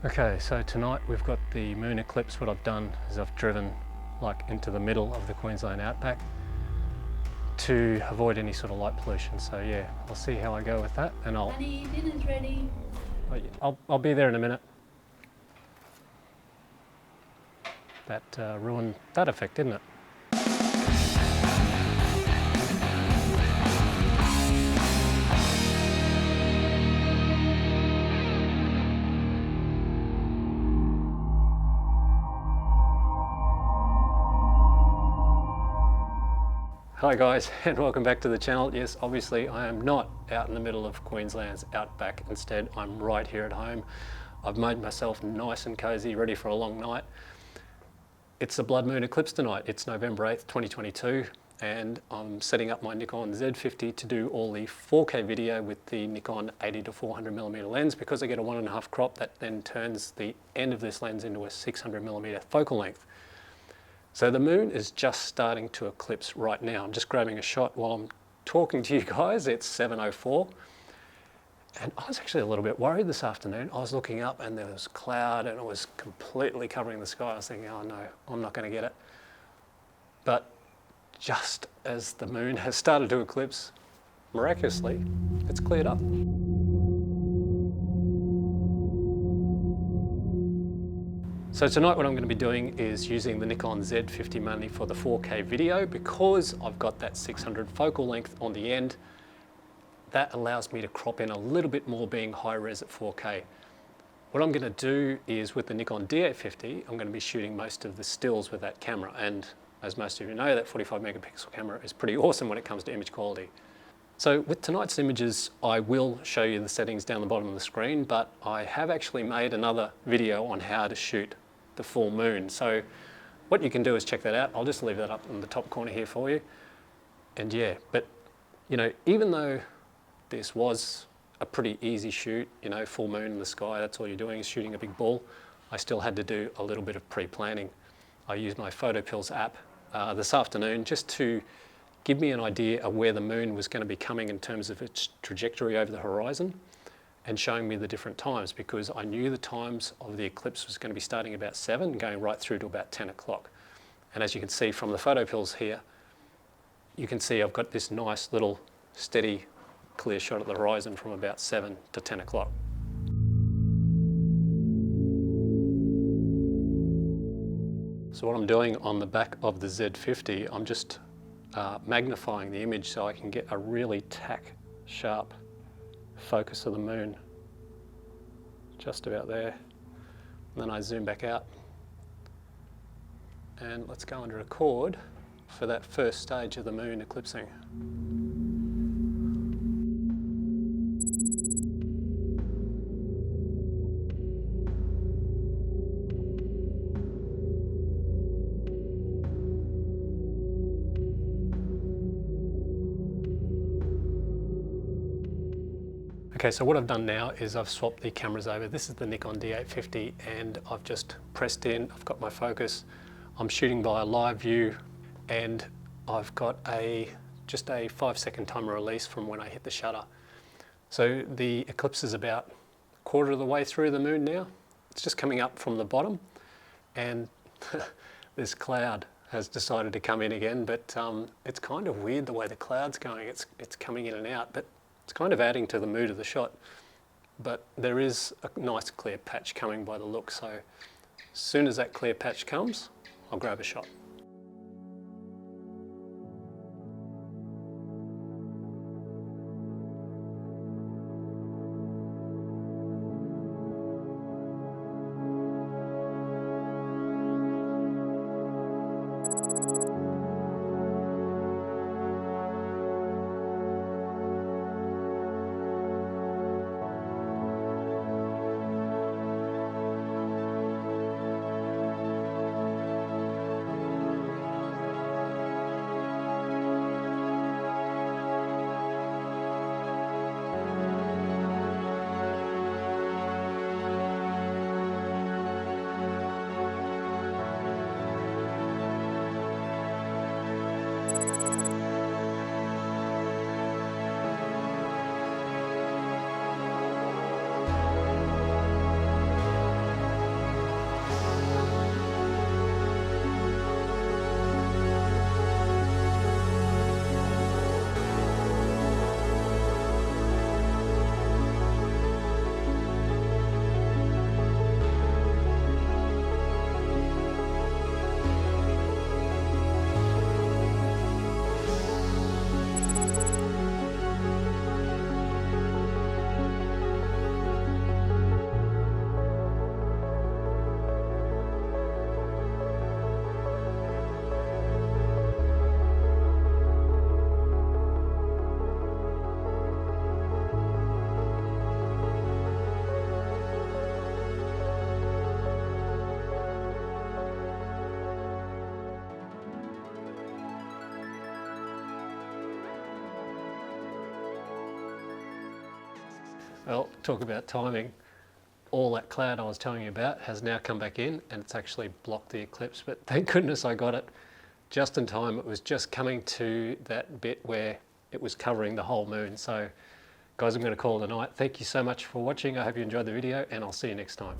Okay, so tonight we've got the moon eclipse. What I've done is I've driven like into the middle of the Queensland outback to avoid any sort of light pollution. So yeah, I'll see how I go with that, and Honey, dinner's ready. I'll be there in a minute. That ruined that effect, didn't it? Hi guys, and welcome back to the channel. Yes, obviously I am not out in the middle of Queensland's outback. Instead, I'm right here at home. I've made myself nice and cozy, ready for a long night. It's the blood moon eclipse tonight. It's November 8th, 2022, and I'm setting up my Nikon Z50 to do all the 4K video with the Nikon 80 to 400mm lens, because I get a 1.5 crop that then turns the end of this lens into a 600mm focal length. So the moon is just starting to eclipse right now. I'm just grabbing a shot while I'm talking to you guys. It's 7:04. And I was actually a little bit worried this afternoon. I was looking up and there was cloud and it was completely covering the sky. I was thinking, oh no, I'm not going to get it. But just as the moon has started to eclipse, miraculously, it's cleared up. So tonight what I'm going to be doing is using the Nikon Z50 mainly for the 4K video, because I've got that 600 focal length on the end. That allows me to crop in a little bit more, being high res at 4K. What I'm going to do is, with the Nikon D850, I'm going to be shooting most of the stills with that camera. And as most of you know, that 45 megapixel camera is pretty awesome when it comes to image quality. So with tonight's images, I will show you the settings down the bottom of the screen, but I have actually made another video on how to shoot the full moon. So what you can do is check that out. I'll just leave that up in the top corner here for you. And yeah, but you know, even though this was a pretty easy shoot, you know, full moon in the sky, that's all you're doing is shooting a big ball, I still had to do a little bit of pre-planning. I used my PhotoPills app this afternoon just to give me an idea of where the moon was going to be coming in terms of its trajectory over the horizon, and showing me the different times, because I knew the times of the eclipse was going to be starting about 7 and going right through to about 10 o'clock. And as you can see from the PhotoPills here, you can see I've got this nice little steady clear shot at the horizon from about 7 to 10 o'clock. So what I'm doing on the back of the Z50, I'm just magnifying the image so I can get a really tack sharp focus of the moon, just about there. And then I zoom back out, and let's go and record for that first stage of the moon eclipsing. Okay, so what I've done now is I've swapped the cameras over. This is the Nikon D850, and I've just pressed in, I've got my focus. I'm shooting by a live view, and I've got just a 5-second timer release from when I hit the shutter. So the eclipse is about a quarter of the way through the moon now. It's just coming up from the bottom, and this cloud has decided to come in again, but it's kind of weird the way the cloud's going. It's coming in and out, but it's kind of adding to the mood of the shot. But there is a nice clear patch coming by the look, so as soon as that clear patch comes, I'll grab a shot. Well, talk about timing. All that cloud I was telling you about has now come back in and it's actually blocked the eclipse, but thank goodness I got it just in time. It was just coming to that bit where it was covering the whole moon. So guys, I'm going to call it a night. Thank you so much for watching. I hope you enjoyed the video and I'll see you next time.